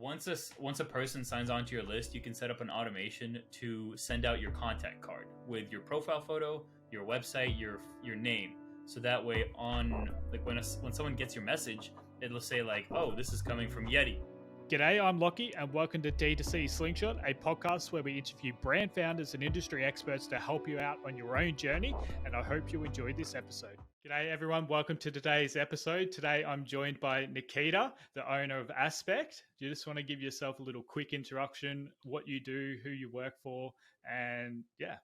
once a person signs onto your list, you can set up an automation to send out your contact card with your profile photo, your website, your name. So that way, on like when someone gets your message, it'll say like, "Oh, this is coming from Yeti." G'day, I'm Lockie, and welcome to D2C Slingshot, a podcast where we interview brand founders and industry experts to help you out on your own journey, and I hope you enjoyed this episode. G'day everyone, welcome to today's episode. Today I'm joined by Nikita, the owner of Aspect. You just want to give yourself a little quick introduction, what you do, who you work for, and yeah.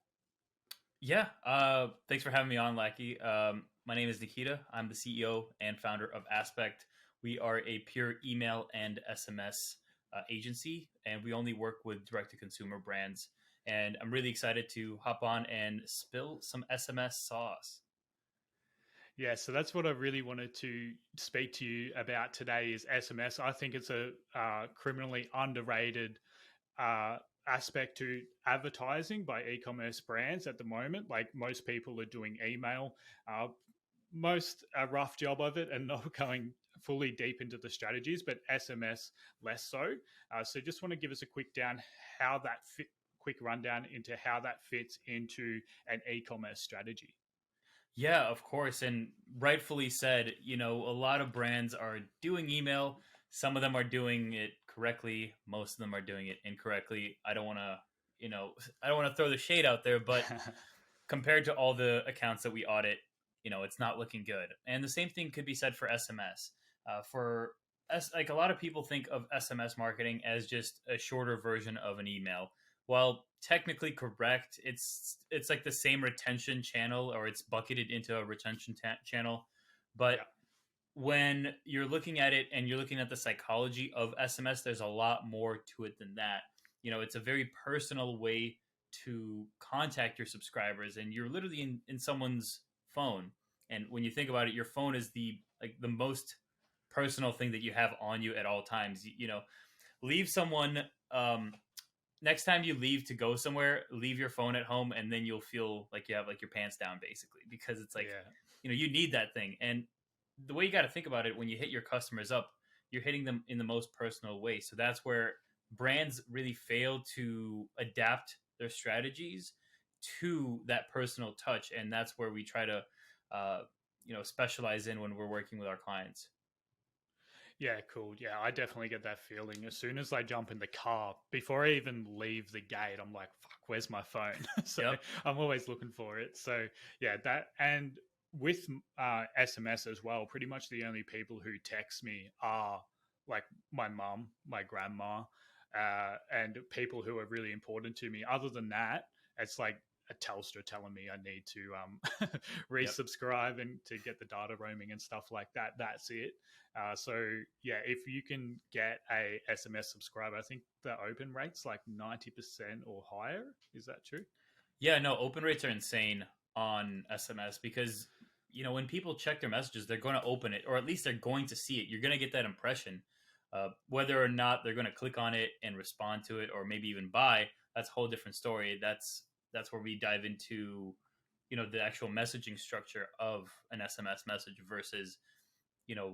Yeah, thanks for having me on, Lackey. My name is Nikita. I'm the CEO and founder of Aspect. We are a pure email and SMS agency, and we only work with direct-to-consumer brands. And I'm really excited to hop on and spill some SMS sauce. Yeah, so that's what I really wanted to speak to you about today is SMS. I think it's a criminally underrated aspect to advertising by e-commerce brands at the moment. Like most people are doing email, most a rough job of it and not going fully deep into the strategies, but SMS less so. So just want to give us a quick rundown into how that fits into an e-commerce strategy. Yeah, of course. And rightfully said, a lot of brands are doing email. Some of them are doing it correctly. Most of them are doing it incorrectly. I don't want to throw the shade out there, but compared to all the accounts that we audit, it's not looking good. And the same thing could be said for SMS. Like a lot of people think of SMS marketing as just a shorter version of an email. While technically correct, it's like the same retention channel, or it's bucketed into a retention channel. But when you're looking at it and you're looking at the psychology of SMS, there's a lot more to it than that. It's a very personal way to contact your subscribers, and you're literally in someone's phone. And when you think about it, your phone is the most personal thing that you have on you at all times. Leave someone, next time you leave to go somewhere, leave your phone at home, and then you'll feel like you have like your pants down, basically, because it's like, you need that thing. And the way you got to think about it, when you hit your customers up, you're hitting them in the most personal way. So that's where brands really fail to adapt their strategies to that personal touch. And that's where we try to, specialize in when we're working with our clients. Yeah, cool. Yeah, I definitely get that feeling. As soon as I jump in the car, before I even leave the gate, I'm like, fuck, where's my phone? So I'm always looking for it. So yeah, that, and with SMS as well, pretty much the only people who text me are like my mum, my grandma, and people who are really important to me. Other than that, it's like a Telstra telling me I need to resubscribe and to get the data roaming and stuff like that. That's it. So yeah, if you can get a SMS subscriber, I think the open rate's like 90% or higher. Is that true? Yeah, no, open rates are insane on SMS because, when people check their messages, they're going to open it, or at least they're going to see it. You're going to get that impression. Whether or not they're going to click on it and respond to it, or maybe even buy, that's a whole different story. That's where we dive into, the actual messaging structure of an SMS message versus,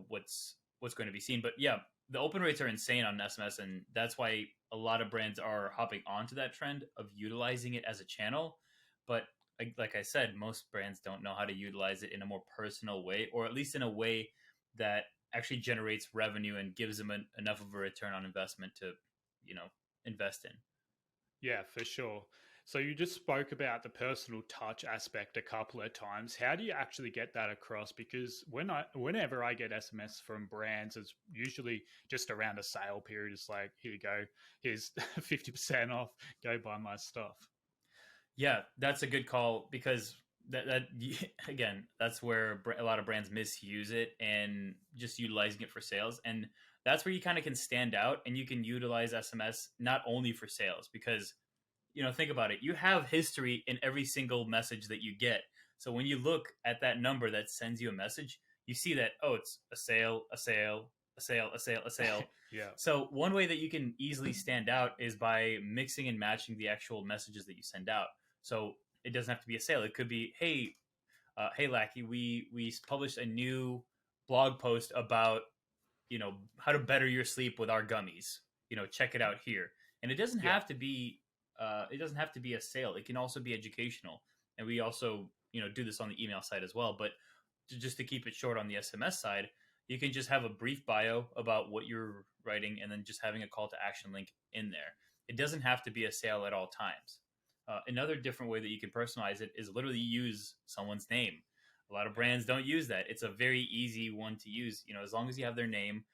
what's going to be seen. But yeah, the open rates are insane on SMS, and that's why a lot of brands are hopping onto that trend of utilizing it as a channel. But like I said, most brands don't know how to utilize it in a more personal way, or at least in a way that actually generates revenue and gives them enough of a return on investment to, invest in. Yeah, for sure. So you just spoke about the personal touch aspect a couple of times. How do you actually get that across? Because whenever I get SMS from brands, it's usually just around a sale period. It's like, here you go, here's 50% off, go buy my stuff. Yeah, that's a good call, because that again, that's where a lot of brands misuse it and just utilizing it for sales. And that's where you kind of can stand out, and you can utilize SMS not only for sales, because think about it. You have history in every single message that you get. So when you look at that number that sends you a message, you see that, it's a sale, a sale, a sale, a sale, a sale. Yeah. So one way that you can easily stand out is by mixing and matching the actual messages that you send out. So it doesn't have to be a sale. It could be, hey Lackey, we published a new blog post about, how to better your sleep with our gummies. check it out here. And it doesn't Yeah. have to be a sale. It can also be educational. And we also, do this on the email side as well. But just to keep it short on the SMS side, you can just have a brief bio about what you're writing and then just having a call to action link in there. It doesn't have to be a sale at all times. Another different way that you can personalize it is literally use someone's name. A lot of brands don't use that. It's a very easy one to use. As long as you have their name,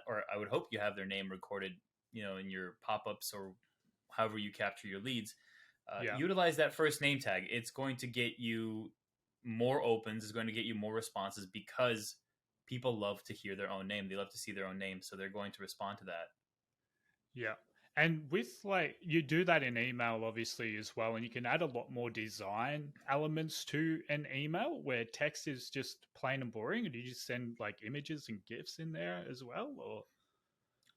or I would hope you have their name recorded, in your pop-ups or however you capture your leads. Utilize that first name tag. It's going to get you more opens. It's going to get you more responses because people love to hear their own name. They love to see their own name, so they're going to respond to that. Yeah. And with you do that in email, obviously, as well. And you can add a lot more design elements to an email where text is just plain and boring. And you just send images and GIFs in there as well? Or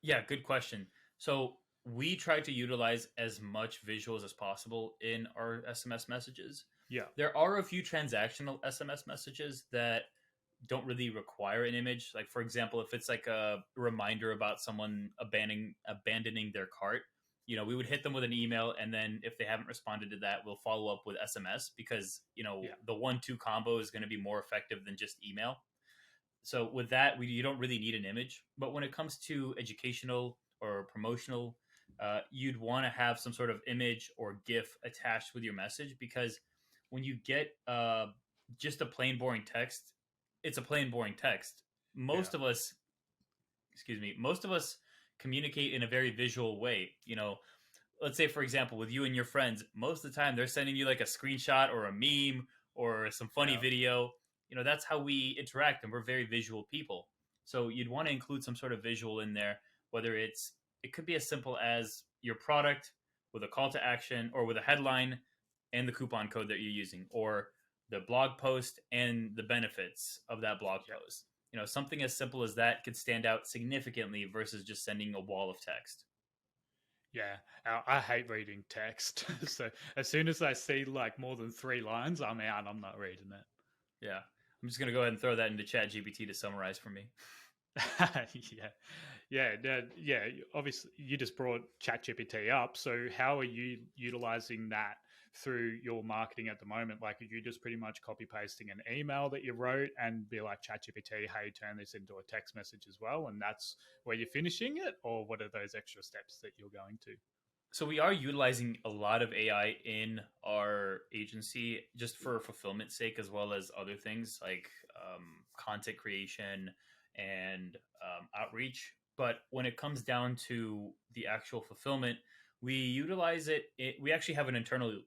Yeah, good question. So we try to utilize as much visuals as possible in our SMS messages. Yeah. There are a few transactional SMS messages that don't really require an image. Like, for example, if it's like a reminder about someone abandoning their cart, we would hit them with an email, and then if they haven't responded to that, we'll follow up with SMS because the 1-2 combo is going to be more effective than just email. So with that, you don't really need an image. But when it comes to educational or promotional, you'd want to have some sort of image or GIF attached with your message, because when you get just a plain boring text, it's a plain boring text. Most of us communicate in a very visual way. Let's say, for example, with you and your friends, most of the time they're sending you like a screenshot or a meme or some funny video. That's how we interact, and we're very visual people. So you'd want to include some sort of visual in there, whether it could be as simple as your product with a call to action, or with a headline and the coupon code that you're using, or the blog post and the benefits of that blog post. Something as simple as that could stand out significantly versus just sending a wall of text. Yeah, I hate reading text. So as soon as I see more than 3 lines, I'm out. I'm not reading it. Yeah. I'm just going to go ahead and throw that into ChatGPT to summarize for me. Yeah. Obviously, you just brought ChatGPT up. So how are you utilizing that through your marketing at the moment? Are you just pretty much copy pasting an email that you wrote and be like, ChatGPT, hey, turn this into a text message as well, and that's where you're finishing it? Or what are those extra steps that you're going to? So we are utilizing a lot of AI in our agency just for fulfillment sake, as well as other things like content creation and outreach. But when it comes down to the actual fulfillment, we utilize it. We actually have an internal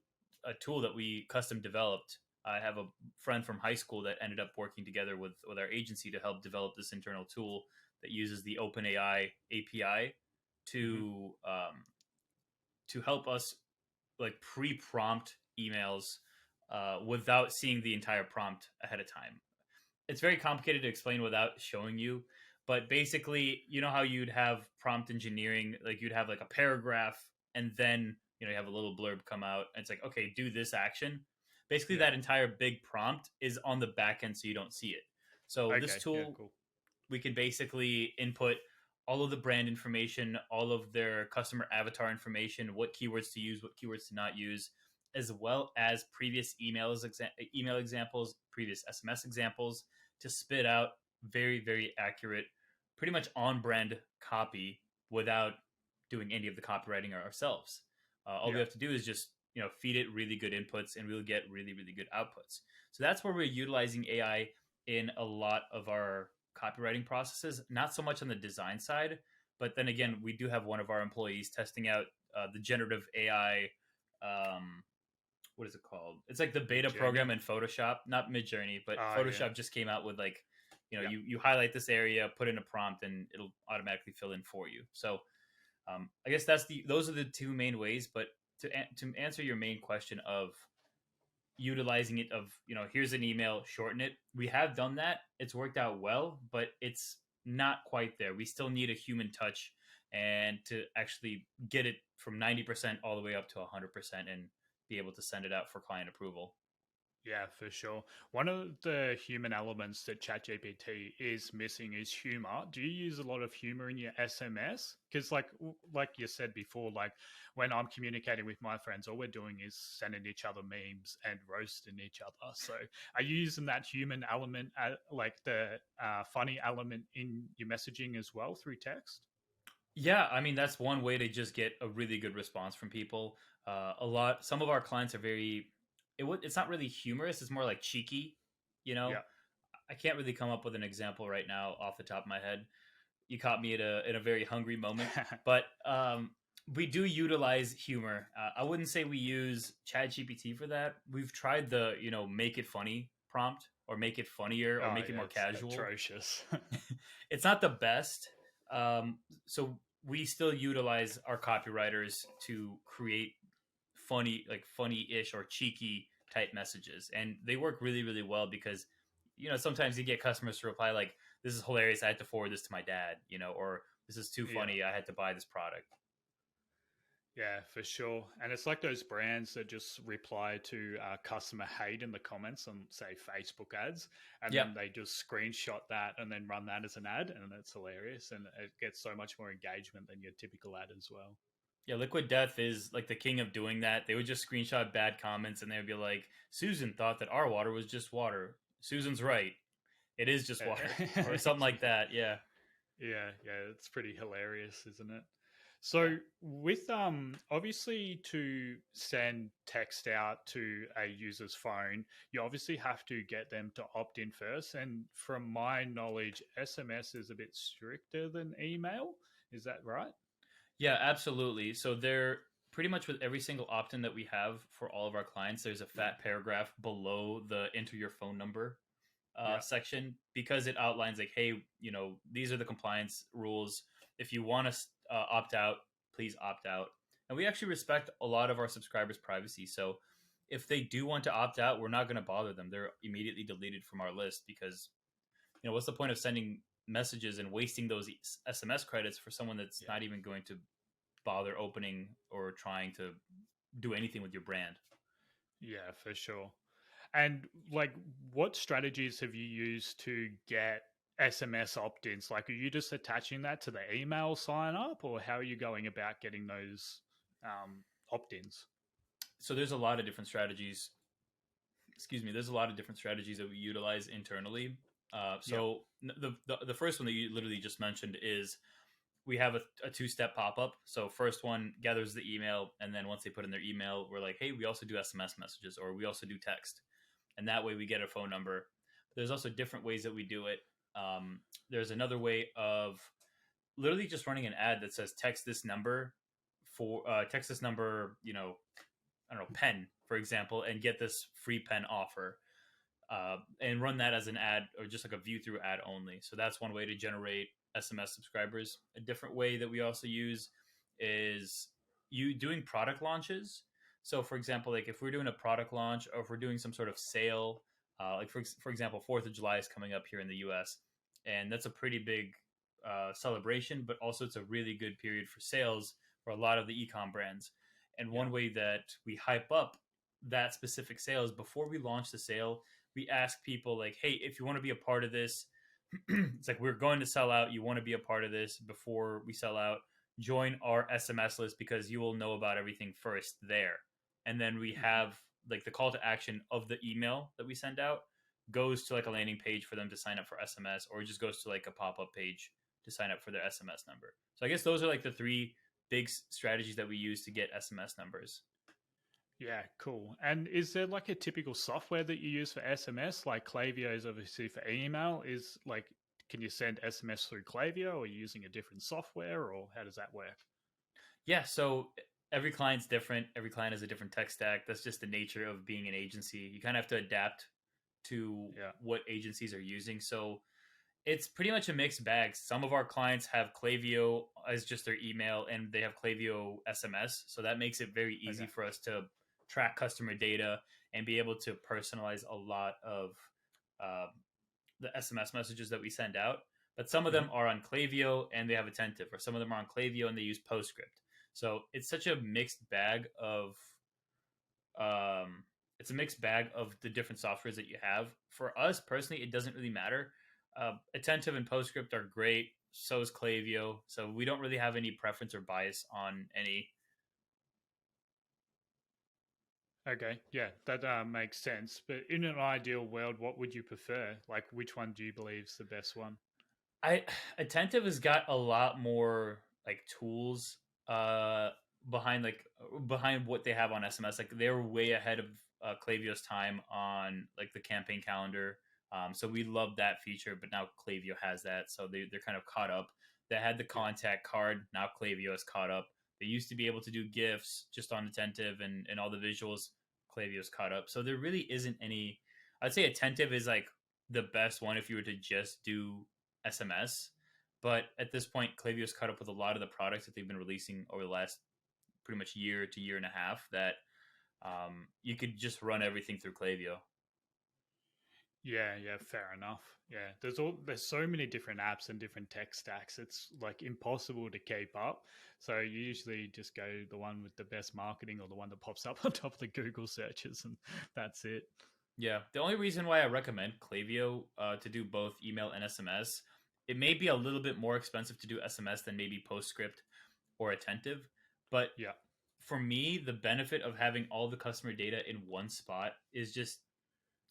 tool that we custom developed. I have a friend from high school that ended up working together with our agency to help develop this internal tool that uses the OpenAI API to help us pre-prompt emails without seeing the entire prompt ahead of time. It's very complicated to explain without showing you, but basically, how you'd have prompt engineering, you'd have a paragraph, and then you have a little blurb come out, and it's like, okay, do this action. Basically, that entire big prompt is on the back end, so you don't see it. So this tool, cool. We can basically input all of the brand information, all of their customer avatar information, what keywords to use, what keywords to not use, as well as previous email examples, previous SMS examples, to spit out very, very accurate, pretty much on-brand copy without doing any of the copywriting ourselves. All we have to do is just feed it really good inputs, and we'll get really, really good outputs. So that's where we're utilizing AI in a lot of our copywriting processes, not so much on the design side, but then again, we do have one of our employees testing out the generative AI. What is it called? It's like the beta program in Photoshop, not Midjourney, but Photoshop just came out with you highlight this area, put in a prompt, and it'll automatically fill in for you. So I guess those are the two main ways. But to answer your main question of utilizing it, here's an email, shorten it. We have done that. It's worked out well, but it's not quite there. We still need a human touch, and to actually get it from 90% all the way up to 100% and be able to send it out for client approval. Yeah, for sure. One of the human elements that ChatGPT is missing is humor. Do you use a lot of humor in your SMS? Because, like you said before, like when I'm communicating with my friends, all we're doing is sending each other memes and roasting each other. So, are you using that human element, like the funny element in your messaging as well through text? Yeah, I mean that's one way to just get a really good response from people. Some of our clients are very, it's not really humorous. It's more like cheeky. You know, Yeah. I can't really come up with an example right now off the top of my head. You caught me at a very hungry moment, but we do utilize humor. I wouldn't say we use ChatGPT for that. We've tried the make it funny prompt or make it funnier or Oh, make it yeah, more it's casual. atrocious. It's not the best. So we still utilize our copywriters to create funny-ish or cheeky type messages, and they work really, really well because sometimes you get customers to reply like, "This is hilarious. I had to forward this to my dad," or "This is too Yeah. funny. I had to buy this product." Yeah, for sure. And it's like those brands that just reply to customer hate in the comments on, say, Facebook ads, and Yep. then they just screenshot that and then run that as an ad, and it's hilarious. And it gets so much more engagement than your typical ad as well. Yeah, Liquid Death is like the king of doing that. They would just screenshot bad comments and they would be like, "Susan thought that our water was just water. Susan's right. It is just water," or something like that. Yeah. Yeah, it's pretty hilarious, isn't it? So with obviously to send text out to a user's phone, you obviously have to get them to opt in first. And from my knowledge, SMS is a bit stricter than email. Is that right? Yeah, absolutely. So they're pretty much with every single opt-in that we have for all of our clients, there's a fat paragraph below the enter your phone number Yeah. section because it outlines like, hey, these are the compliance rules. If you want to opt out, please opt out. And we actually respect a lot of our subscribers' privacy. So if they do want to opt out, we're not going to bother them. They're immediately deleted from our list because what's the point of sending messages and wasting those SMS credits for someone that's Yeah. not even going to bother opening or trying to do anything with your brand? Yeah, for sure. And like, what strategies have you used to get SMS opt ins? Like, are you just attaching that to the email sign up, or how are you going about getting those opt ins? So there's a lot of different strategies. Excuse me. There's a lot of different strategies that we utilize internally. Yep. So the first one that you literally just mentioned is we have a two-step pop-up. So first one gathers the email, and then once they put in their email, we're like, hey, we also do SMS messages, or we also do text, and that way we get a phone number. But there's also different ways that we do it. There's another way of literally just running an ad that says text this number for text this number, I don't know, pen, for example, and get this free pen offer. And run that as an ad or just like a view through ad only. So that's one way to generate SMS subscribers. A different way that we also use is you doing product launches. So, for example, like if we're doing a product launch or if we're doing some sort of sale, like for example, 4th of July is coming up here in the US, and that's a pretty big celebration, but also it's a really good period for sales for a lot of the ecom brands. And Yeah. one way that we hype up that specific sale is before we launch the sale, we ask people like, hey, if you want to be a part of this, it's like we're going to sell out. You want to be a part of this before we sell out. Join our SMS list because you will know about everything first there. And then we Mhm. have like the call to action of the email that we send out goes to like a landing page for them to sign up for SMS, or it just goes to like a pop up page to sign up for their SMS number. So I guess those are like the three big strategies that we use to get SMS numbers. Yeah, cool. And is there like a typical software that you use for SMS? Like Klaviyo is obviously for email. Is like, can you send SMS through Klaviyo, or are you using a different software, or how does that work? Yeah, so every client's different. Every client has a different tech stack. That's just the nature of being an agency. You kind of have to adapt to Yeah. what agencies are using. So it's pretty much a mixed bag. Some of our clients have Klaviyo as just their email and they have Klaviyo SMS. So that makes it very easy Okay. for us to track customer data and be able to personalize a lot of uh, the SMS messages that we send out. But some of them Mhm. are on Klaviyo and they have Attentive, or some of them are on Klaviyo and they use PostScript. So it's such a mixed bag of it's a mixed bag of the different softwares that you have. For us personally, it doesn't really matter. Attentive and PostScript are great. So is Klaviyo. So we don't really have any preference or bias on any. Okay, yeah, that makes sense. But in an ideal world, what would you prefer? Like, which one do you believe is the best one? I Attentive has got a lot more like tools uh behind behind what they have on SMS. Like they're way ahead of Klaviyo's time on like the campaign calendar. So we love that feature, but now Klaviyo has that, so they're kind of caught up. They had the Yeah, contact card. Now Klaviyo is caught up. They used to be able to do GIFs just on Attentive and all the visuals. Klaviyo's caught up. So there really isn't any. I'd say Attentive is like the best one if you were to just do SMS. But at this point, Klaviyo's caught up with a lot of the products that they've been releasing over the last pretty much year to year and a half that you could just run everything through Klaviyo. yeah, fair enough. Yeah, there's so many different apps and different tech stacks. It's like impossible to keep up. So you usually just go the one with the best marketing or the one that pops up on top of the Google searches, and that's it. Yeah, the only reason why I recommend Klaviyo to do both email and SMS, it may be a little bit more expensive to do SMS than maybe PostScript or Attentive, but Yeah, for me, the benefit of having all the customer data in one spot is just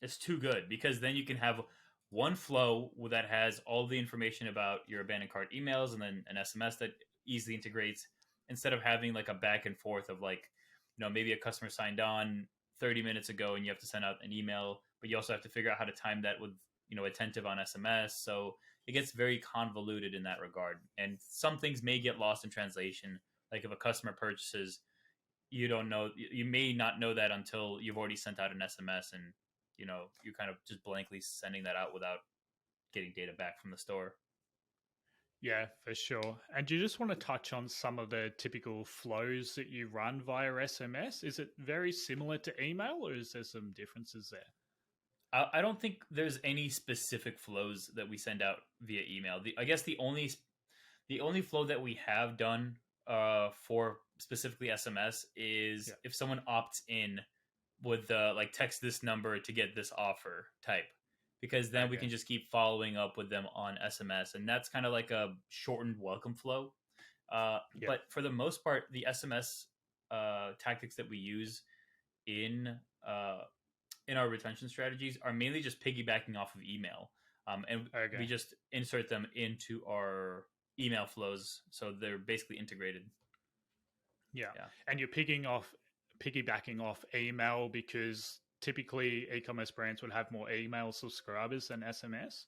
it's too good because then you can have one flow that has all the information about your abandoned cart emails and then an SMS that easily integrates instead of having like a back and forth of like, maybe a customer signed on 30 minutes ago and you have to send out an email, but you also have to figure out how to time that with, Attentive on SMS. So it gets very convoluted in that regard. And some things may get lost in translation. Like if a customer purchases, you don't know, you may not know that until you've already sent out an SMS and you're kind of just blankly sending that out without getting data back from the store. yeah, for sure. And do you just want to touch on some of the typical flows that you run via SMS? Is it very similar to email, or is there some differences there? I don't think there's any specific flows that we send out via email. I guess the only flow that we have done for specifically SMS is Yeah. if someone opts in with the like text this number to get this offer type, because then we Okay. can just keep following up with them on SMS, and that's kind of like a shortened welcome flow. Yeah. But for the most part, the SMS tactics that we use in uh, in our retention strategies are mainly just piggybacking off of email, and we Okay. just insert them into our email flows, so they're basically integrated. Yeah. Yeah. And you're piggybacking off email because typically e-commerce brands would have more email subscribers than SMS.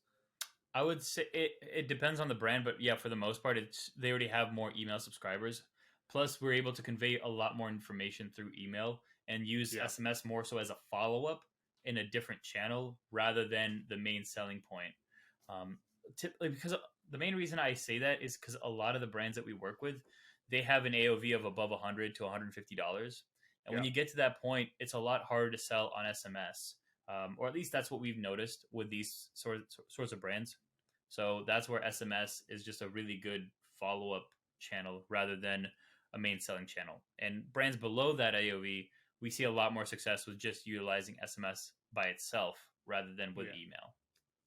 I would say it depends on the brand, but yeah, for the most part, they already have more email subscribers. Plus, we're able to convey a lot more information through email and use Yeah. SMS more so as a follow up in a different channel rather than the main selling point. Um, Typically, because the main reason I say that is because a lot of the brands that we work with, they have an AOV of above $100 to $150, and when Yeah. you get to that point, it's a lot harder to sell on SMS. Or at least that's what we've noticed with these sorts of brands. So that's where SMS is just a really good follow up channel rather than a main selling channel. And brands below that AOV, we see a lot more success with just utilizing SMS by itself rather than with Yeah. email.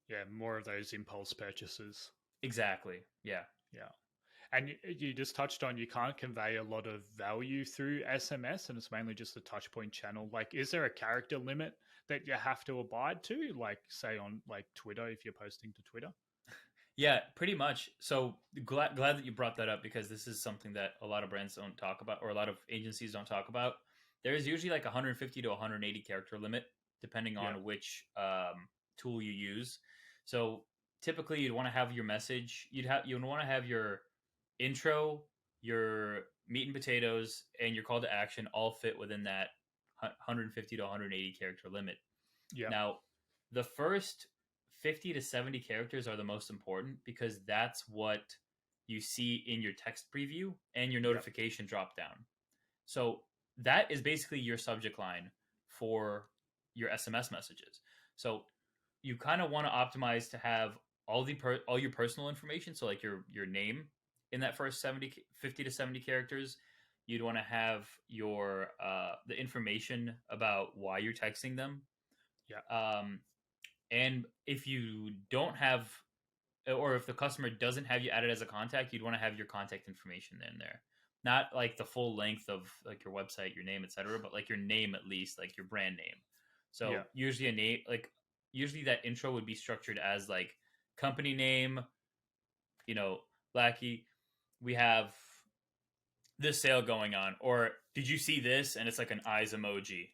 Yeah. More of those impulse purchases. Exactly. Yeah. Yeah. And you just touched on you can't convey a lot of value through SMS, and it's mainly just a touch point channel. Like, is there a character limit that you have to abide to? Like, say on like Twitter, if you're posting to Twitter? Yeah, pretty much. So glad that you brought that up because this is something that a lot of brands don't talk about or a lot of agencies don't talk about. There is usually like 150 to 180 character limit depending Yeah. on which tool you use. So typically you'd want to have your message. You'd want to have your intro, your meat and potatoes, and your call to action all fit within that 150 to 180 character limit. Yeah. Now, the first 50 to 70 characters are the most important because that's what you see in your text preview and your Yeah. notification drop down. So that is basically your subject line for your SMS messages. So you kind of want to optimize to have all your personal information, so like your name in that first 50 to 70 characters, you'd want to have your the information about why you're texting them. Yeah. And if you don't have, or if the customer doesn't have you added as a contact, you'd want to have your contact information in there. Not like the full length of like your website, your name, etc., but like your name at least, like your brand name. So Yeah. usually a name, like usually that intro would be structured as like company name, Lackey, we have this sale going on, or did you see this? And it's like an eyes emoji.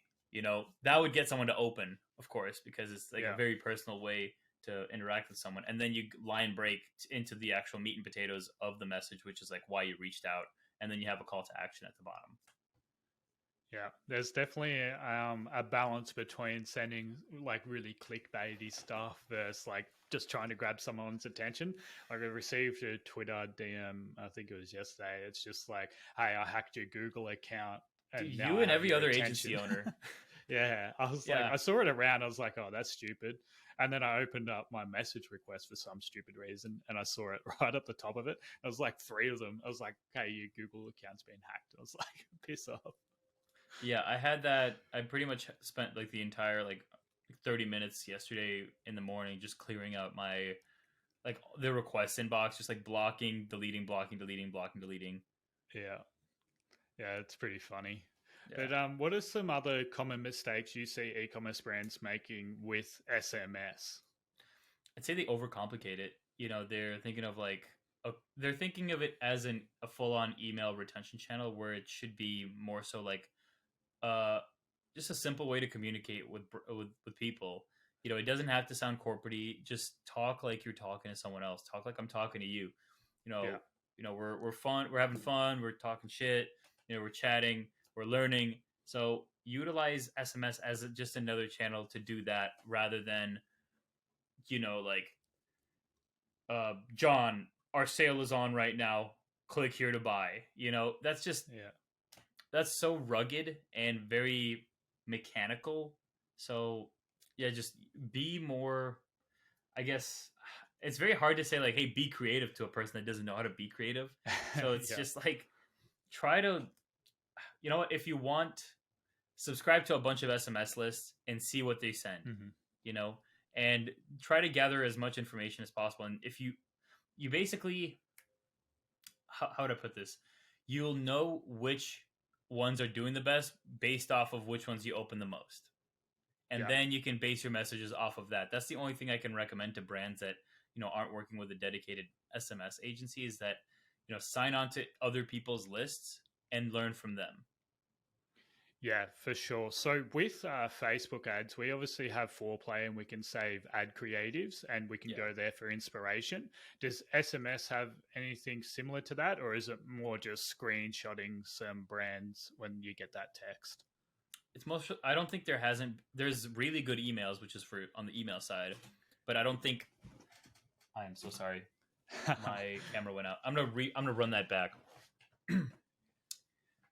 That would get someone to open, of course, because it's like a very personal way to interact with someone. And then you line break into the actual meat and potatoes of the message, which is like why you reached out. And then you have a call to action at the bottom. Yeah, there's definitely a balance between sending like really clickbaity stuff versus like just trying to grab someone's attention. Like I received a Twitter DM, I think it was yesterday. It's just like, hey, I hacked your Google account. And Dude, now you I and have every your other attention. agency owner. Yeah, I was like, I saw it around. I was like, oh, that's stupid. And then I opened up my message request for some stupid reason, and I saw it right at the top of it. It was like 3 of them. I was like, hey, your Google account's been hacked. I was like, piss off. Yeah, I had that. I pretty much spent like the entire like 30 minutes yesterday in the morning just clearing out my like the request inbox, just like blocking, deleting, blocking, deleting, blocking, deleting. Yeah. Yeah, it's pretty funny. Yeah. But what are some other common mistakes you see e-commerce brands making with SMS? I'd say they overcomplicate it. They're thinking of like they're thinking of it as a full-on email retention channel where it should be more so like uh just a simple way to communicate with people. It doesn't have to sound corporatey. Just talk like you're talking to someone else. Talk like I'm talking to you. Yeah. We're fun. We're having fun. We're talking shit. We're chatting. We're learning. So utilize SMS as just another channel to do that, rather than like John, our sale is on right now. Click here to buy. That's just that's so rugged and very mechanical. So yeah, just be more. I guess it's very hard to say like, hey, be creative to a person that doesn't know how to be creative. So it's just like try to, if you want, subscribe to a bunch of SMS lists and see what they send. And try to gather as much information as possible. And if you basically, how to put this, you'll know which ones are doing the best based off of which ones you open the most. And then you can base your messages off of that. That's the only thing I can recommend to brands that, aren't working with a dedicated SMS agency, is that, sign on to other people's lists and learn from them. Yeah, for sure. So with Facebook ads, we obviously have Foreplay and we can save ad creatives and we can go there for inspiration. Does SMS have anything similar to that, or is it more just screenshotting some brands when you get that text? It's I don't think there's really good emails, which is for on the email side, but I don't think, I am so sorry. My camera went out. I'm gonna run that back.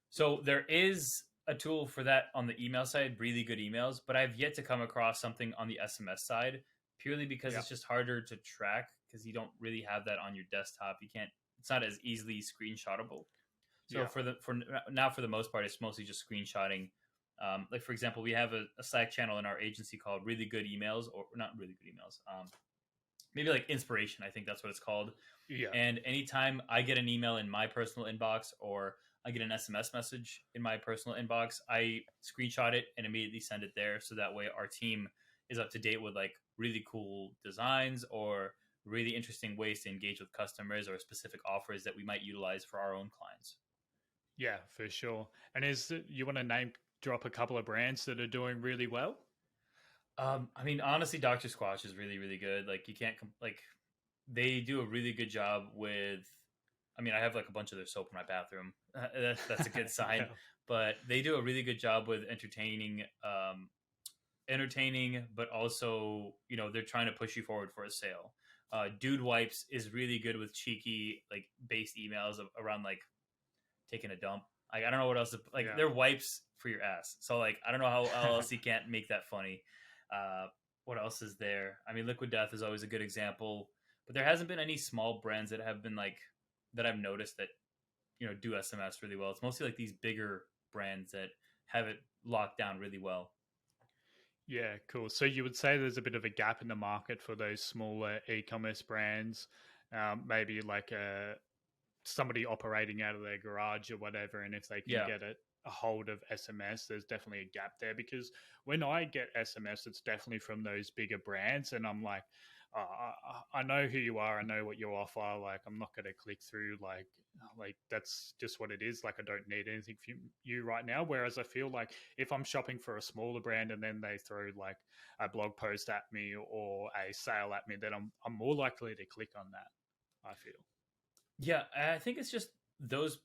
So there is a tool for that on the email side, really good emails, but I've yet to come across something on the SMS side, purely because it's just harder to track because you don't really have that on your desktop. It's not as easily screenshotable. So for the most part, it's mostly just screenshotting. Like for example, we have a Slack channel in our agency called Really Good Emails, or not Really Good Emails. Maybe like Inspiration. I think that's what it's called. Yeah. And anytime I get an email in my personal inbox, or I get an SMS message in my personal inbox, I screenshot it and immediately send it there. So that way our team is up to date with like really cool designs or really interesting ways to engage with customers, or specific offers that we might utilize for our own clients. Yeah, for sure. And you want to name drop a couple of brands that are doing really well? I mean, honestly, Dr. Squatch is really, really good. Like you can't they do a really good job with. I mean, I have like a bunch of their soap in my bathroom. That's a good sign. But they do a really good job with entertaining, but also, they're trying to push you forward for a sale. Dude Wipes is really good with cheeky, like based emails around like taking a dump. Like, I don't know what else. They're wipes for your ass. So like, I don't know how else you can't make that funny. What else is there? I mean, Liquid Death is always a good example, but there hasn't been any small brands that have been like, that I've noticed that do SMS really well. It's mostly like these bigger brands that have it locked down really well. Yeah, cool. So you would say there's a bit of a gap in the market for those smaller e-commerce brands, maybe like somebody operating out of their garage or whatever, and if they can Yeah. get a hold of SMS, there's definitely a gap there. Because when I get SMS, it's definitely from those bigger brands, and I'm like, I know who you are, I know what you offer. Like, I'm not going to click through. Like that's just what it is. Like, I don't need anything from you right now. Whereas I feel like if I'm shopping for a smaller brand and then they throw like a blog post at me or a sale at me, then I'm more likely to click on that, I feel. Yeah, I think it's just those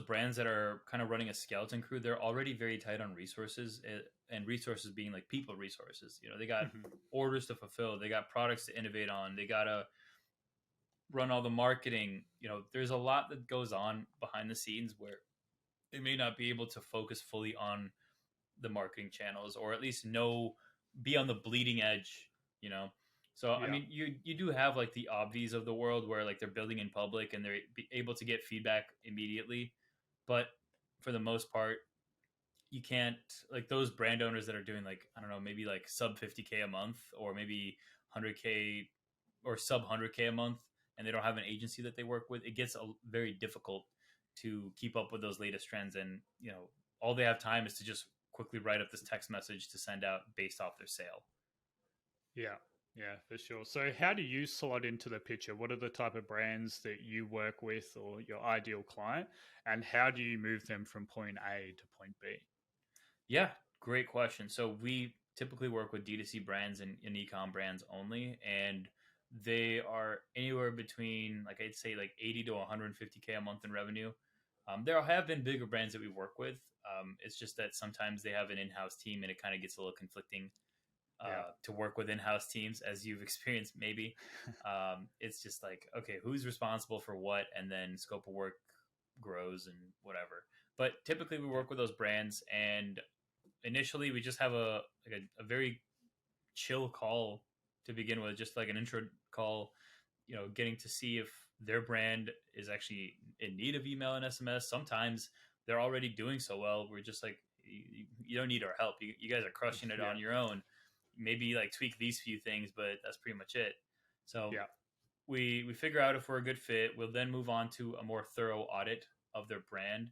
brands that are kind of running a skeleton crew. They're already very tight on resources, and resources being like people resources. They got orders to fulfill, they got products to innovate on, they gotta run all the marketing. There's a lot that goes on behind the scenes where they may not be able to focus fully on the marketing channels, or at least be on the bleeding edge. So I Yeah. mean, you do have like the obvies of the world where like they're building in public and they're able to get feedback immediately, but for the most part, you can't, like, those brand owners that are doing, like, I don't know, maybe like sub 50K a month, or maybe 100K or sub 100K a month, and they don't have an agency that they work with. It gets very difficult to keep up with those latest trends, and all they have time is to just quickly write up this text message to send out based off their sale. Yeah, yeah, for sure. So how do you slot into the picture? What are the type of brands that you work with, or your ideal client, and how do you move them from point A to point B? Yeah, great question. So we typically work with D2C brands and e-com brands only, and they are anywhere between, like, I'd say like 80 to 150K a month in revenue. There have been bigger brands that we work with. It's just that sometimes they have an in-house team, and it kind of gets a little conflicting to work with in-house teams, as you've experienced maybe. It's just like, okay, who's responsible for what, and then scope of work grows and whatever. But typically we work with those brands, and initially we just have a very chill call to begin with, just like an intro call, getting to see if their brand is actually in need of email and SMS. Sometimes they're already doing so well, we're just like, you don't need our help. You guys are crushing it on your own. Maybe like tweak these few things, but that's pretty much it. So we figure out if we're a good fit. We'll then move on to a more thorough audit of their brand.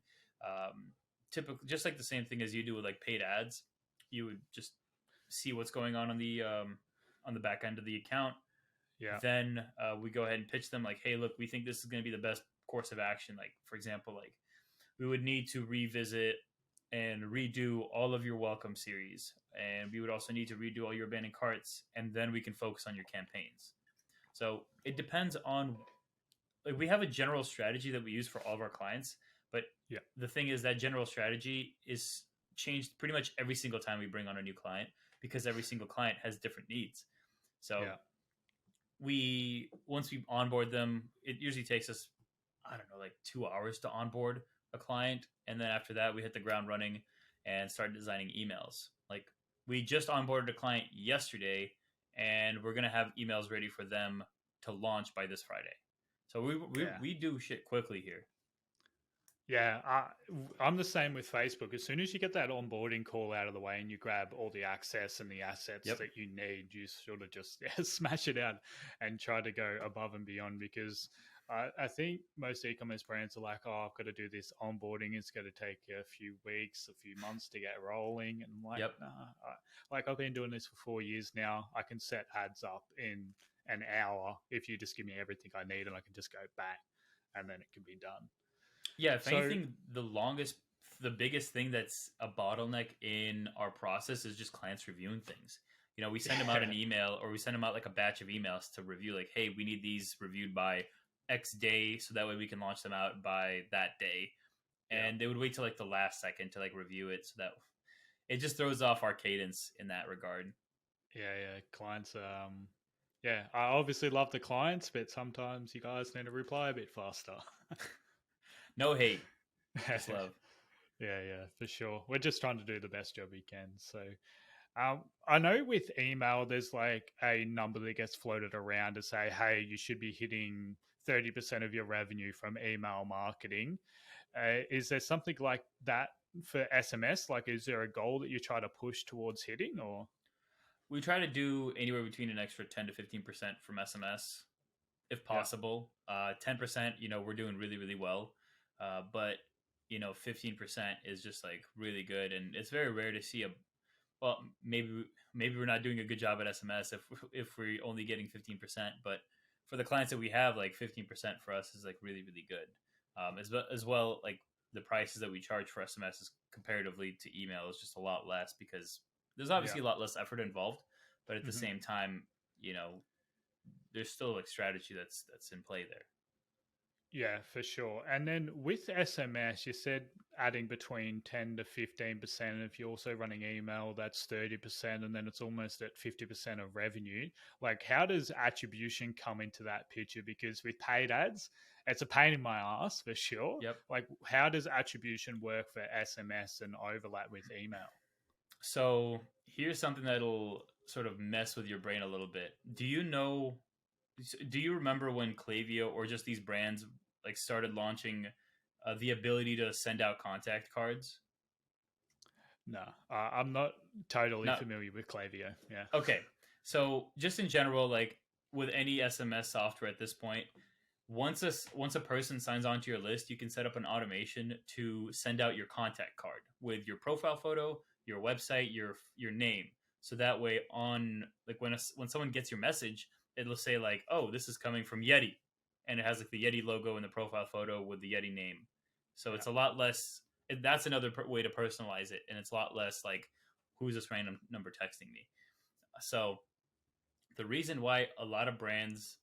Typically, just like the same thing as you do with like paid ads, you would just see what's going on the back end of the account. Yeah. Then we go ahead and pitch them like, hey, look, we think this is going to be the best course of action. Like, for example, like, we would need to revisit and redo all of your welcome series, and we would also need to redo all your abandoned carts, and then we can focus on your campaigns. So it depends on, like, we have a general strategy that we use for all of our clients, but the thing is that general strategy is changed pretty much every single time we bring on a new client, because every single client has different needs. So once we onboard them, it usually takes us, I don't know, like 2 hours to onboard a client, and then after that we hit the ground running and start designing emails. Like, we just onboarded a client yesterday, and we're gonna have emails ready for them to launch by this Friday. So we do shit quickly here. Yeah, I'm the same with Facebook. As soon as you get that onboarding call out of the way and you grab all the access and the assets that you need, you sort of just smash it out and try to go above and beyond. Because I think most e-commerce brands are like, oh, I've got to do this onboarding. It's going to take a few weeks, a few months to get rolling. And I'm like, nah, I've been doing this for 4 years now. I can set ads up in an hour if you just give me everything I need, and I can just go back, and then it can be done. Yeah, if anything, the biggest thing that's a bottleneck in our process is just clients reviewing things. We send them out an email, or we send them out like a batch of emails to review, like, hey, we need these reviewed by X day, so that way we can launch them out by that day. And they would wait till like the last second to like review it, so that it just throws off our cadence in that regard. Yeah, clients. I obviously love the clients, but sometimes you guys need to reply a bit faster. No hate, just love. Yeah, for sure. We're just trying to do the best job we can. So I know with email, there's like a number that gets floated around to say, hey, you should be hitting 30% of your revenue from email marketing. Is there something like that for SMS? Like, is there a goal that you try to push towards hitting, or? We try to do anywhere between an extra 10 to 15% from SMS if Yeah. possible. 10%, we're doing really, really well. But 15% is just like really good, and it's very rare to see well, maybe we're not doing a good job at SMS if we're only getting 15%, but for the clients that we have, like 15% for us is like really, really good. As well, like the prices that we charge for SMS is comparatively to email is just a lot less because there's obviously a lot less effort involved, but at the same time, there's still like strategy that's in play there. Yeah, for sure. And then with SMS, you said adding between 10 to 15%. If you're also running email, that's 30%. And then it's almost at 50% of revenue. Like, how does attribution come into that picture? Because with paid ads, it's a pain in my ass for sure. Yep. Like, how does attribution work for SMS and overlap with email? So here's something that'll sort of mess with your brain a little bit. Do you remember when Klaviyo or just these brands like started launching the ability to send out contact cards? No, I'm not totally No. familiar with Klaviyo. Yeah. Okay. So just in general, like with any SMS software at this point, once a person signs onto your list, you can set up an automation to send out your contact card with your profile photo, your website, your name. So that way, on like when someone gets your message, it'll say like, "Oh, this is coming from Yeti," and it has like the Yeti logo in the profile photo with the Yeti name. So it's a lot less. That's another way to personalize it, and it's a lot less like, "Who's this random number texting me?" So the reason why a lot of brands,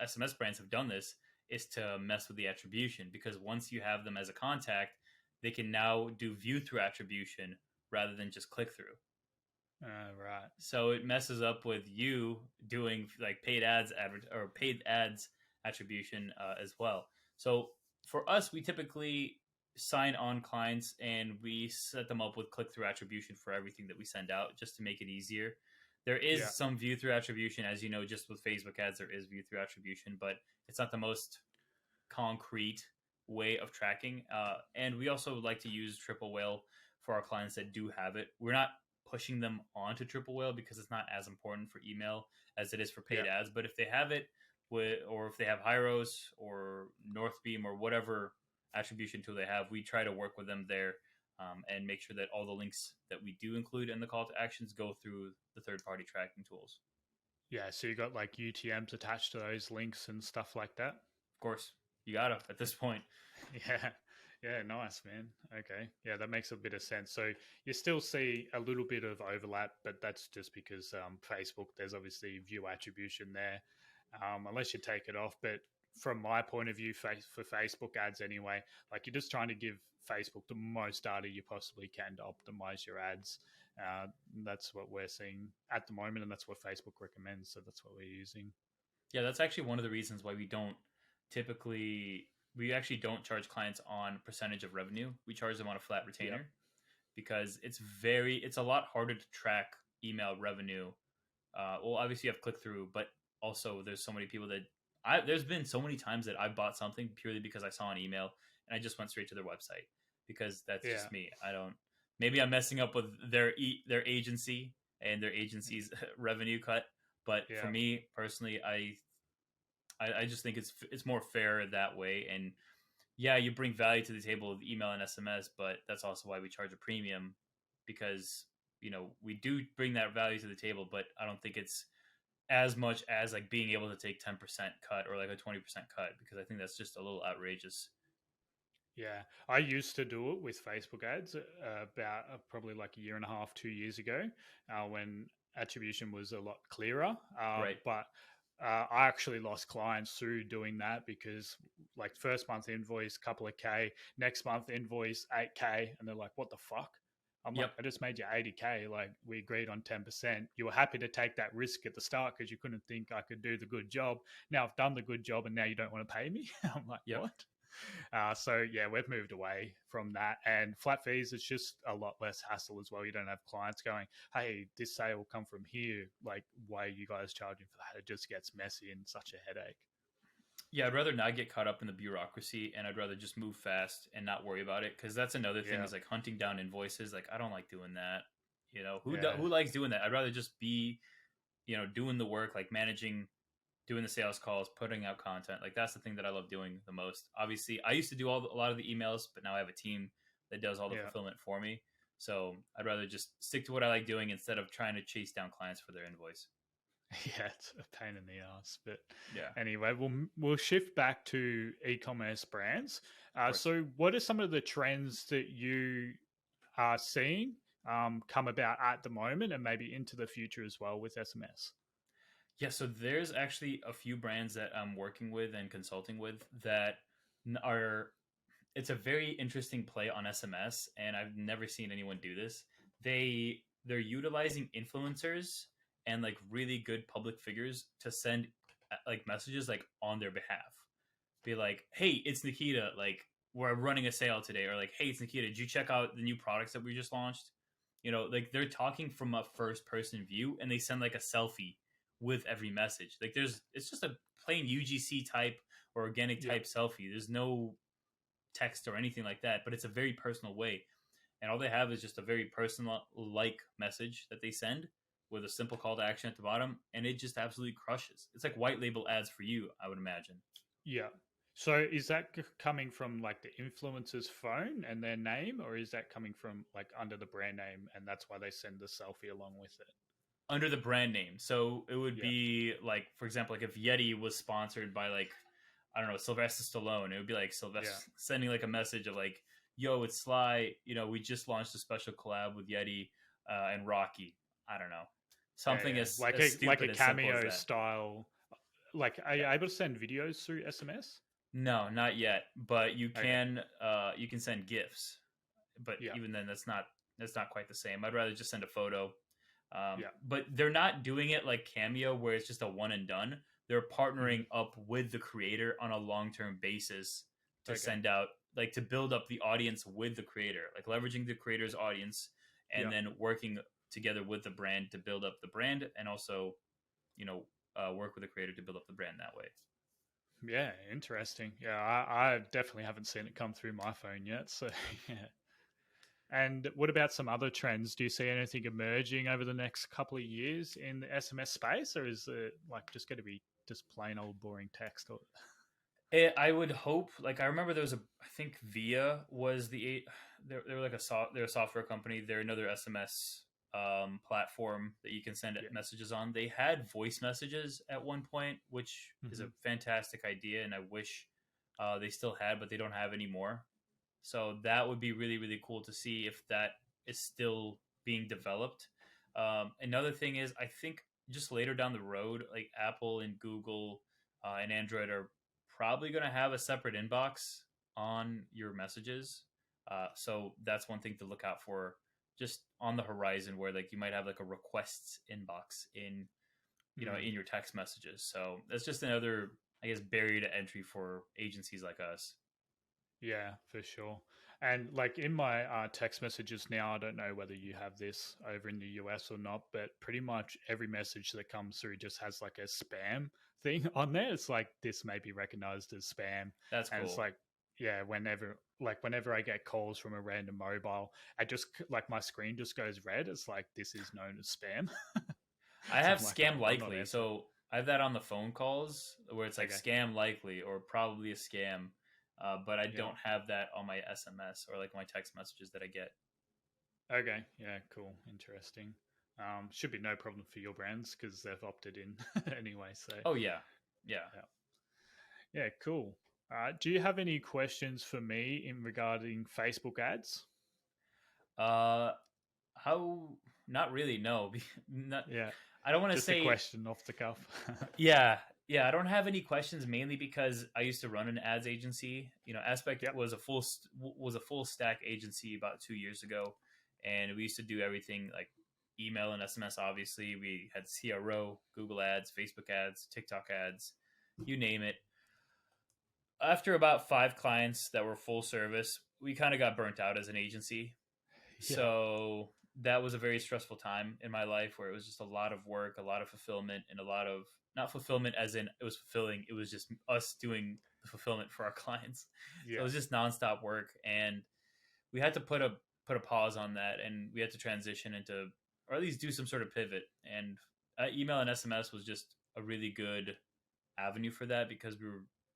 SMS brands, have done this is to mess with the attribution, because once you have them as a contact, they can now do view through attribution rather than just click through. Right. So it messes up with you doing like paid ads attribution as well. So for us, we typically sign on clients and we set them up with click through attribution for everything that we send out, just to make it easier. There is some view through attribution, as you know, just with Facebook ads, there is view through attribution, but it's not the most concrete way of tracking. And we also like to use Triple Whale for our clients that do have it. We're not pushing them onto Triple Whale because it's not as important for email as it is for paid ads. But if they have it, or if they have Hyros or Northbeam or whatever attribution tool they have, we try to work with them there and make sure that all the links that we do include in the call to actions go through the third-party tracking tools. Yeah, so you got like UTMs attached to those links and stuff like that? Of course, you gotta at this point. Yeah, nice, man. Okay, yeah, that makes a bit of sense. So you still see a little bit of overlap, but that's just because Facebook, there's obviously view attribution there, unless you take it off. But from my point of view, for Facebook ads anyway, like you're just trying to give Facebook the most data you possibly can to optimize your ads. That's what we're seeing at the moment, and that's what Facebook recommends. So that's what we're using. Yeah, that's actually one of the reasons why we actually don't charge clients on percentage of revenue. We charge them on a flat retainer because it's a lot harder to track email revenue. Well, obviously you have click through, but also there's so many people there's been so many times that I bought something purely because I saw an email and I just went straight to their website, because that's just me. Maybe I'm messing up with their agency and their agency's revenue cut, but for me personally, I just think it's more fair that way. And yeah, you bring value to the table with email and SMS, but that's also why we charge a premium, because we do bring that value to the table, but I don't think it's as much as like being able to take 10% cut or like a 20% cut, because I think that's just a little outrageous. Yeah, I used to do it with Facebook ads about probably like a year and a half, 2 years ago, when attribution was a lot clearer. Right. But I actually lost clients through doing that, because like first month invoice, couple of K, next month invoice, 8K. And they're like, what the fuck? I'm like, I just made you 80K. Like, we agreed on 10%. You were happy to take that risk at the start because you couldn't think I could do the good job. Now I've done the good job and now you don't want to pay me. I'm like, what? So yeah, we've moved away from that, and flat fees, it's just a lot less hassle as well. You don't have clients going, hey, this sale will come from here. Like, why are you guys charging for that? It just gets messy and such a headache. Yeah, I'd rather not get caught up in the bureaucracy, and I'd rather just move fast and not worry about it. Because that's another thing Yeah, is like hunting down invoices. Like I don't like doing that. You know, yeah, who likes doing that? I'd rather just be, doing the work, like managing, doing the sales calls, putting out content. Like that's the thing that I love doing the most. Obviously, I used to do a lot of the emails, but now I have a team that does all the yeah. fulfillment for me. So I'd rather just stick to what I like doing instead of trying to chase down clients for their invoice. Yeah, it's a pain in the ass. But Yeah, anyway, we'll shift back to e-commerce brands. of course. So, what are some of the trends that you are seeing come about at the moment, and maybe into the future as well with SMS? Yeah, so there's actually a few brands that I'm working with and consulting with that are it's a very interesting play on SMS, and I've never seen anyone do this. They're utilizing influencers and like really good public figures to send like messages like on their behalf. Be like, "Hey, it's Nikita. Like, we're running a sale today," or like, "Hey, it's Nikita. Did you check out the new products that we just launched?" Like they're talking from a first person view, and they send like a selfie with every message. Like, it's just a plain UGC type or organic Yeah, type selfie. There's no text or anything like that, but it's a very personal way. And all they have is just a very personal like message that they send with a simple call to action at the bottom, and it just absolutely crushes. It's like white label ads for you, I would imagine. yeah. So, is that coming from like the influencer's phone and their name, or is that coming from like under the brand name, and that's why they send the selfie along with it? Under the brand name. So it would Yeah, be like, for example, like if Yeti was sponsored by like, I don't know, Sylvester Stallone, it would be like yeah. Sylvester sending like a message of like, yo, it's Sly. We just launched a special collab with Yeti and Rocky. I don't know. Yeah, Something yeah, as like a stupid as simple as cameo that. style. Like, are you Yeah. able to send videos through SMS? No, not yet. But Okay, you can send GIFs. But yeah, even then that's not quite the same. I'd rather just send a photo. yeah, But they're not doing it like Cameo, where it's just a one and done. They're hmm, partnering up with the creator on a long term basis to okay, send out, like, to build up the audience with the creator, like leveraging the creator's audience and yeah, then working together with the brand to build up the brand, and also, you know, work with the creator to build up the brand that way. yeah. Interesting. Yeah, I definitely haven't seen it come through my phone yet. So, yeah. And what about some other trends? Do you see anything emerging over the next couple of years in the SMS space, or is it like just going to be just plain old boring text? Or I would hope. Like, I remember there was I think Via was they're like they're a software company. They're another SMS platform that you can send yeah, messages on. They had voice messages at one point, which is a hmm, fantastic idea, and I wish they still had, but they don't have anymore. So that would be really really cool to see if that is still being developed. Another thing is, I think just later down the road, like Apple and Google and Android are probably going to have a separate inbox on your messages. So that's one thing to look out for just on the horizon, where like you might have like a requests inbox in mm, your text messages. So that's just another, I guess, barrier to entry for agencies like us. yeah, for sure. And like in my text messages now, I don't know whether you have this over in the US or not, but pretty much every message that comes through just has like a spam thing on there. It's like this may be recognized as spam, That's and it's cool. like, yeah, whenever I get calls from a random mobile, I just like my screen just goes red. It's like this is known as spam. I So have I'm like, scam I'm not likely, answering. so I have that on the phone calls where it's like Okay, scam likely or probably a scam, but I yeah. don't have that on my SMS or like my text messages that I get. Okay, yeah, cool, interesting. Should be no problem for your brands because they've opted in anyway. So Oh yeah, yeah. yeah, yeah, cool. Do you have any questions for me in regarding Facebook ads? Uh, how? Not really. No, not. Yeah, I don't want to just a say. question off the cuff. Yeah, yeah. I don't have any questions, mainly because I used to run an ads agency. Aspect Yep. was a full stack agency about 2 years ago, and we used to do everything like email and SMS. Obviously, we had CRO, Google Ads, Facebook ads, TikTok ads, you name it. After about 5 clients that were full service, we kind of got burnt out as an agency. Yeah. So that was a very stressful time in my life where it was just a lot of work, a lot of fulfillment, and a lot of not fulfillment as in it was fulfilling. It was just us doing the fulfillment for our clients. So it Yeah. was just nonstop work, and we had to put a pause on that, and we had to transition into, or at least do some sort of pivot. And email and SMS was just a really good avenue for that because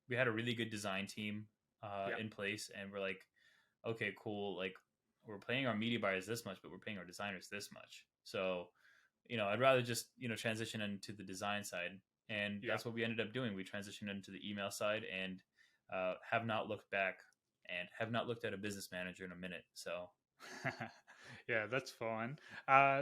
we had a really good design team Yeah. in place, and we're like, okay, cool, like we're paying our media buyers this much, but we're paying our designers this much. So, I'd rather just transition into the design side, and Yeah. that's what we ended up doing. We transitioned into the email side, and have not looked back, and have not looked at a business manager in a minute. So Yeah, that's fine.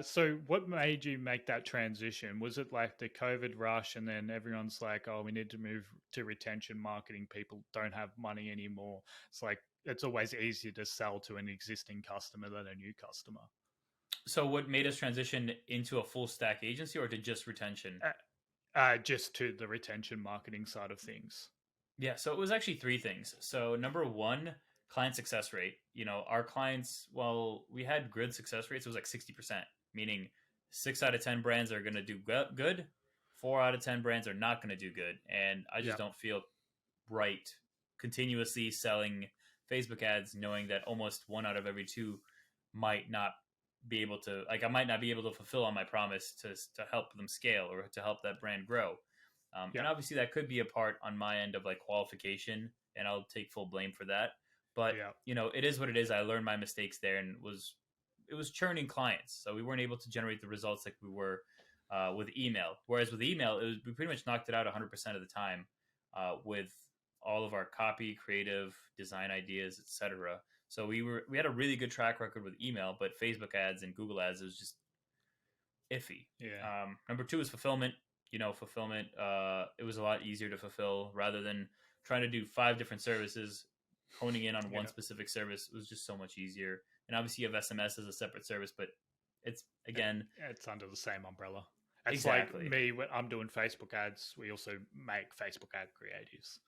So, what made you make that transition? Was it like the COVID rush, and then everyone's like, "Oh, we need to move to retention marketing. People don't have money anymore." It's like it's always easier to sell to an existing customer than a new customer. So what made us transition into a full stack agency or to just retention? Just to the retention marketing side of things. Yeah, so it was actually three things. So number one, client success rate. Our clients, well, we had good success rates. It was like 60%, meaning 6 out of 10 brands are going to do good. 4 out of 10 brands are not going to do good. And I just Yeah. don't feel right continuously selling Facebook ads, knowing that almost 1 out of every 2 might not be able to, like, I might not be able to fulfill on my promise to help them scale or to help that brand grow. Yeah. And obviously that could be a part on my end of like qualification, and I'll take full blame for that. But Yeah. it is what it is. I learned my mistakes there, and it was churning clients, so we weren't able to generate the results like we were with email. Whereas with email, we pretty much knocked it out 100% of the time with all of our copy, creative, design ideas, etc. So we had a really good track record with email, but Facebook ads and Google ads, it was just iffy. Yeah. Number two is fulfillment. Fulfillment. It was a lot easier to fulfill rather than trying to do 5 different services. Honing in on one Yeah. specific service was just so much easier. And obviously, you have SMS as a separate service, but it's again It's under the same umbrella. It's like exactly, me when I'm doing Facebook ads. We also make Facebook ad creatives.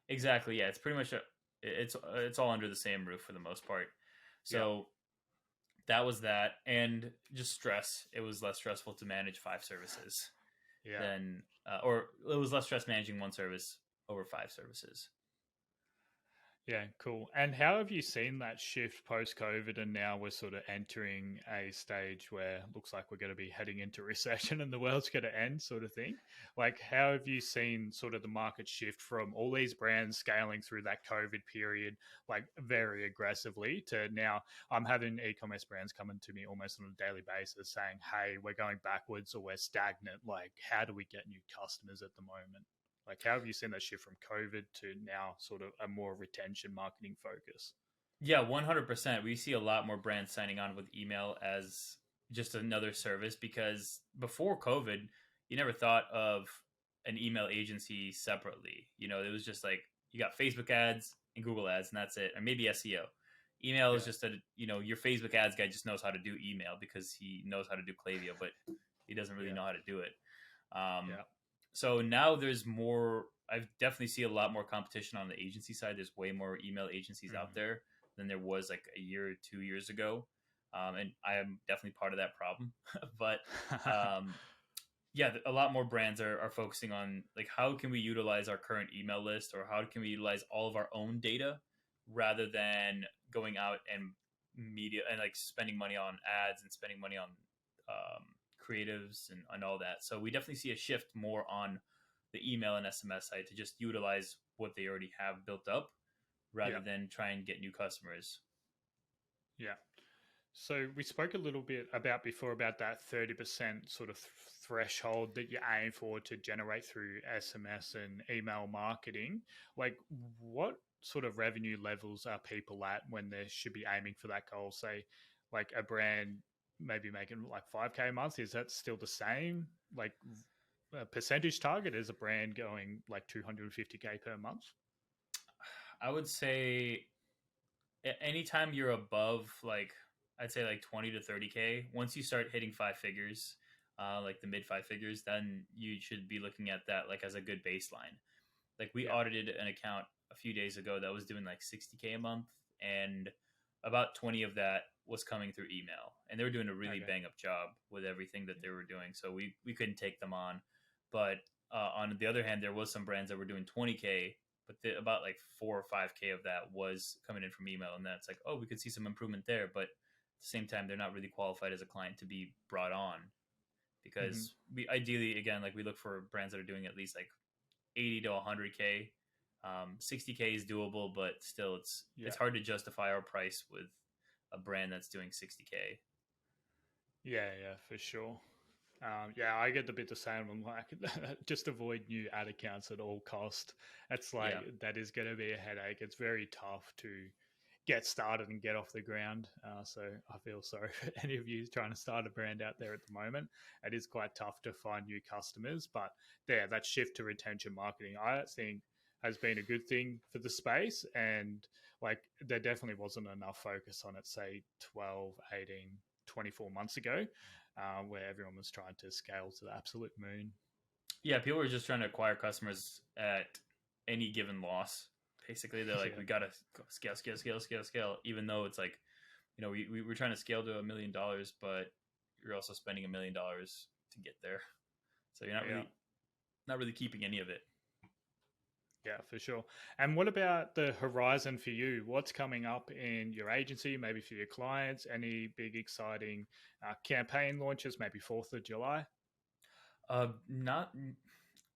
exactly. Yeah, it's pretty much it's all under the same roof for the most part. So that was that, and just stress. It was less stressful to manage 5 services Yeah. than, or it was less stress managing one service over 5 services. Yeah, cool. And how have you seen that shift post COVID? And now we're sort of entering a stage where it looks like we're going to be heading into recession and the world's going to end, sort of thing. Like, how have you seen sort of the market shift from all these brands scaling through that COVID period, like very aggressively, to now I'm having e commerce brands coming to me almost on a daily basis saying, "Hey, we're going backwards or we're stagnant. Like, how do we get new customers at the moment?" Like, how have you seen that shift from COVID to now sort of a more retention marketing focus? Yeah, 100%. We see a lot more brands signing on with email as just another service because before COVID, you never thought of an email agency separately. It was just like you got Facebook ads and Google ads, and that's it, and maybe SEO. Email is Yeah. just your Facebook ads guy just knows how to do email because he knows how to do Klaviyo, but he doesn't really Yeah. know how to do it. Um, Yeah. so now there's more. I definitely see a lot more competition on the agency side. There's way more email agencies out there than there was like a year or 2 years ago. And I am definitely part of that problem. But yeah, a lot more brands are focusing on like how can we utilize our current email list, or how can we utilize all of our own data rather than going out and media and like spending money on ads and spending money on creatives and all that. So we definitely see a shift more on the email and SMS side to just utilize what they already have built up rather than try and get new customers. Yeah. So we spoke a little bit about before about that 30% sort of threshold that you aim for to generate through SMS and email marketing. Like, what sort of revenue levels are people at when they should be aiming for that goal? Say, like a brand maybe making like 5K a month. Is that still the same? Like a percentage target is a brand going like 250K per month? I would say anytime you're above like I'd say like 20 to 30K, once you start hitting 5 figures, like the mid 5 figures, then you should be looking at that like as a good baseline. Like we audited an account a few days ago that was doing like 60K a month, and about 20 of that was coming through email, and they were doing a really bang up job with everything that they were doing. So we couldn't take them on. But on the other hand, there was some brands that were doing 20K, but about like 4 or 5K of that was coming in from email. And that's like, oh, we could see some improvement there. But at the same time, they're not really qualified as a client to be brought on, because we ideally, again, like we look for brands that are doing at least like 80 to 100K. 60K is doable, but still it's hard to justify our price with a brand that's doing 60K. Yeah, for sure. I get a bit the same. I'm like, just avoid new ad accounts at all cost. It's like, that is going to be a headache. It's very tough to get started and get off the ground. So I feel sorry for any of you trying to start a brand out there at the moment. It is quite tough to find new customers, but that shift to retention marketing, I think, has been a good thing for the space. And like, there definitely wasn't enough focus on it, say 12, 18, 24 months ago, where everyone was trying to scale to the absolute moon. Yeah, people were just trying to acquire customers at any given loss. Basically, they're like, we got to scale, even though it's like, we were trying to scale to $1 million, but you're also spending $1 million to get there. So you're not really keeping any of it. Yeah, for sure. And what about the horizon for you? What's coming up in your agency, maybe for your clients? Any big exciting campaign launches, maybe 4th of July? Not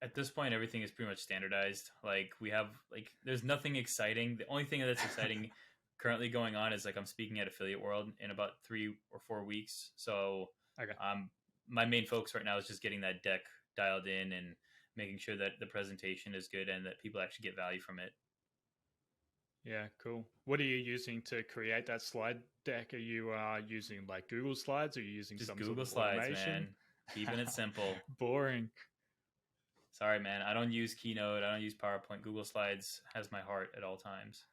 at this point. Everything is pretty much standardized. Like we have, like, there's nothing exciting. The only thing that's exciting currently going on is like I'm speaking at Affiliate World in about 3 or 4 weeks. So my main focus right now is just getting that deck dialed in and making sure that the presentation is good and that people actually get value from it. Yeah, cool. What are you using to create that slide deck? Are you using like Google Slides, or are you using just some Google sort of Slides, automation? man. Keeping it simple. Boring. Sorry, man. I don't use Keynote. I don't use PowerPoint. Google Slides has my heart at all times.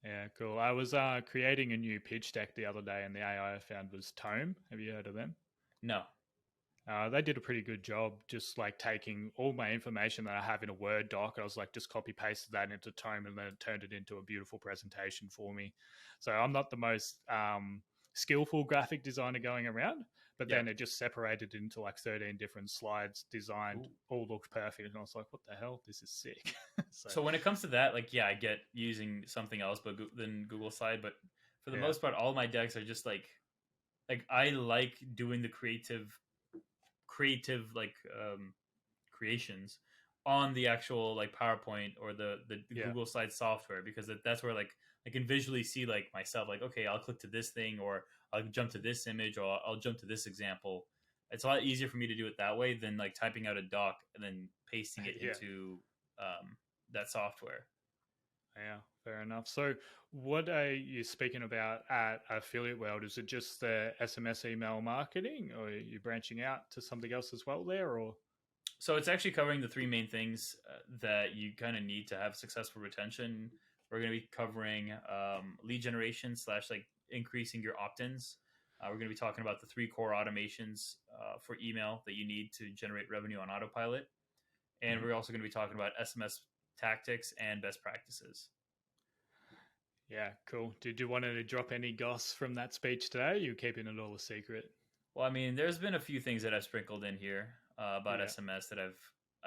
Yeah, cool. I was creating a new pitch deck the other day, and the AI I found was Tome. Have you heard of them? No. They did a pretty good job, just like taking all my information that I have in a Word doc. I was like, just copy pasted that into Tome, and then it turned it into a beautiful presentation for me. So I'm not the most skillful graphic designer going around, but then it just separated into like 13 different slides, designed, all looked perfect. And I was like, what the hell? This is sick. So when it comes to that, like, I get using something else than Google Slide, but for the most part, all my decks are just like I like doing the creative like creations on the actual like PowerPoint or the Google Slide software, because that's where like I can visually see like myself, like, okay, I'll click to this thing, or I'll jump to this image, or I'll jump to this example. It's a lot easier for me to do it that way than like typing out a doc and then pasting it into that software. Yeah, fair enough. So what are you speaking about at Affiliate World? Is it just the SMS email marketing, or are you branching out to something else as well there? Or so it's actually covering the 3 main things that you kind of need to have successful retention. We're going to be covering lead generation / like increasing your opt-ins. We're going to be talking about the 3 core automations for email that you need to generate revenue on autopilot. And we're also going to be talking about SMS tactics and best practices. Yeah, cool. Did you want to drop any goss from that speech today? Are you keeping it all a secret? Well, I mean, there's been a few things that I've sprinkled in here about SMS that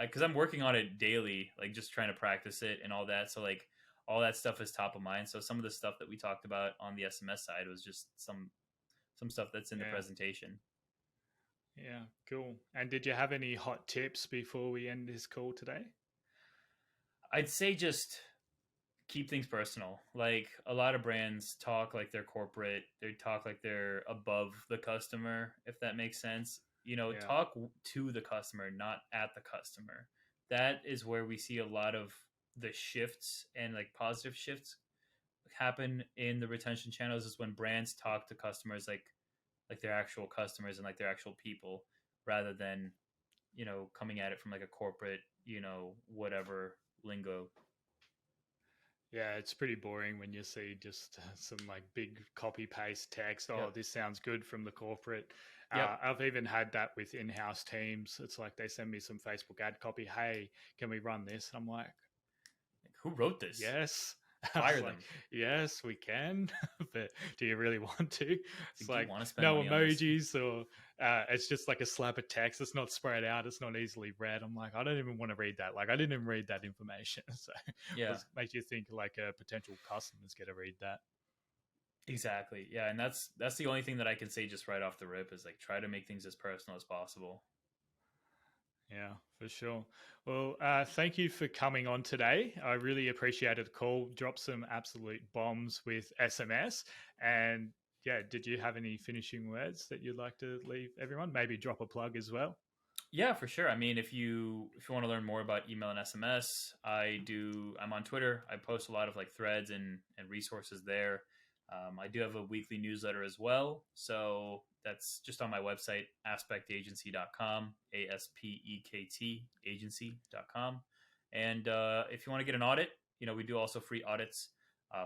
because I'm working on it daily, like just trying to practice it and all that. So like all that stuff is top of mind. So some of the stuff that we talked about on the SMS side was just some stuff that's in the presentation. Yeah, cool. And did you have any hot tips before we end this call today? I'd say just keep things personal. Like a lot of brands talk like they're corporate. They talk like they're above the customer, if that makes sense. Talk to the customer, not at the customer. That is where we see a lot of the shifts and like positive shifts happen in the retention channels, is when brands talk to customers like their actual customers and like their actual people, rather than, coming at it from like a corporate, whatever lingo. Yeah, it's pretty boring when you see just some like big copy paste text. Oh, this sounds good from the corporate. I've even had that with in-house teams. It's like they send me some Facebook ad copy. Hey, can we run this? And I'm like, who wrote this? Yes. Fire them. Yes, we can, but do you really want to? It's Do you like want to spend no money on this? emojis, or it's just like a slab of text. It's not spread out. It's not easily read. I'm like, I don't even want to read that. Like, I didn't even read that information. So Yeah, it makes you think like a potential customer's going to read that. exactly. Yeah, and that's the only thing that I can say just right off the rip is like try to make things as personal as possible. Yeah, for sure. Well, thank you for coming on today. I really appreciated the call. Dropped some absolute bombs with SMS. And yeah, did you have any finishing words that you'd like to leave everyone? Maybe drop a plug as well. Yeah, for sure. I mean, if you want to learn more about email and SMS, I'm on Twitter. I post a lot of like threads and resources there. I do have a weekly newsletter as well. So that's just on my website, aspectagency.com, ASPEKT agency.com. And if you want to get an audit, we do also free audits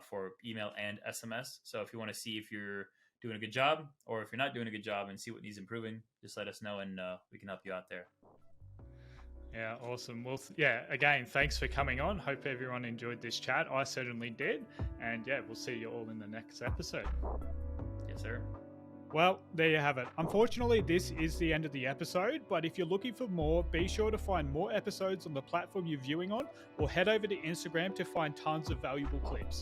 for email and SMS. So if you want to see if you're doing a good job or if you're not doing a good job and see what needs improving, just let us know and we can help you out there. Yeah, awesome. Well, yeah, again, thanks for coming on. Hope everyone enjoyed this chat. I certainly did. And yeah, we'll see you all in the next episode. Yes, sir. Well, there you have it. Unfortunately, this is the end of the episode, but if you're looking for more, be sure to find more episodes on the platform you're viewing on, or head over to Instagram to find tons of valuable clips.